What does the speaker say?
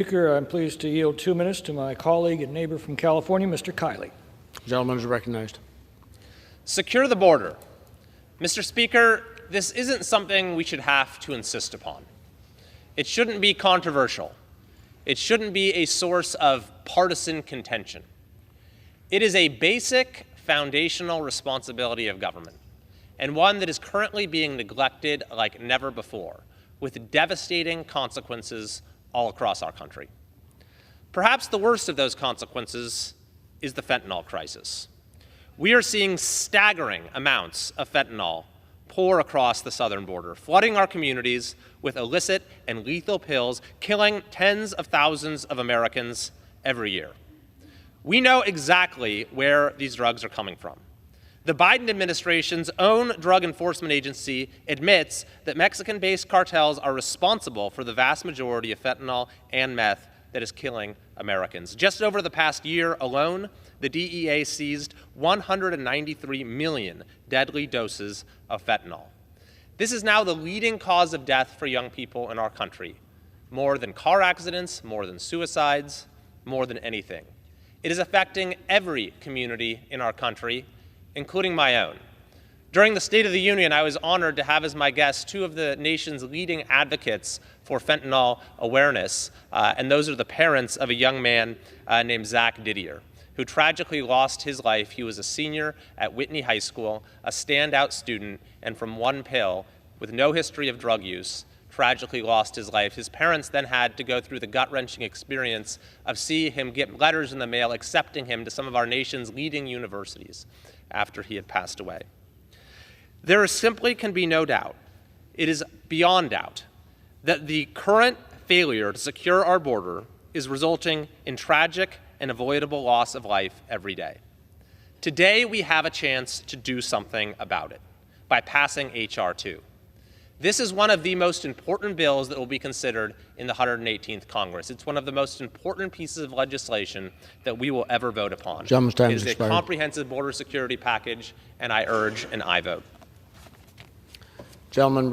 Speaker, I'm pleased to yield 2 minutes to my colleague and neighbor from California, Mr. Kiley. The gentleman is recognized. Secure the border. Mr. Speaker, this isn't something we should have to insist upon. It shouldn't be controversial. It shouldn't be a source of partisan contention. It is a basic foundational responsibility of government, and one that is currently being neglected like never before, with devastating consequences all across our country. Perhaps the worst of those consequences is the fentanyl crisis. We are seeing staggering amounts of fentanyl pour across the southern border, flooding our communities with illicit and lethal pills, killing tens of thousands of Americans every year. We know exactly where these drugs are coming from. The Biden administration's own drug enforcement agency admits that Mexican-based cartels are responsible for the vast majority of fentanyl and meth that is killing Americans. Just over the past year alone, the DEA seized 193 million deadly doses of fentanyl. This is now the leading cause of death for young people in our country, more than car accidents, more than suicides, more than anything. It is affecting every community in our country, including my own. During the State of the Union, I was honored to have as my guests two of the nation's leading advocates for fentanyl awareness, and those are the parents of a young man named Zach Didier, who tragically lost his life. He was a senior at Whitney High School, a standout student, and from one pill, with no history of drug use, tragically lost his life. His parents then had to go through the gut-wrenching experience of seeing him get letters in the mail accepting him to some of our nation's leading universities after he had passed away. There simply can be no doubt, it is beyond doubt, that the current failure to secure our border is resulting in tragic and avoidable loss of life every day. Today, we have a chance to do something about it by passing H.R. 2. This is one of the most important bills that will be considered in the 118th Congress. It's one of the most important pieces of legislation that we will ever vote upon. Gentleman's time it is is a expired. comprehensive border security package, and I urge an aye vote. Gentleman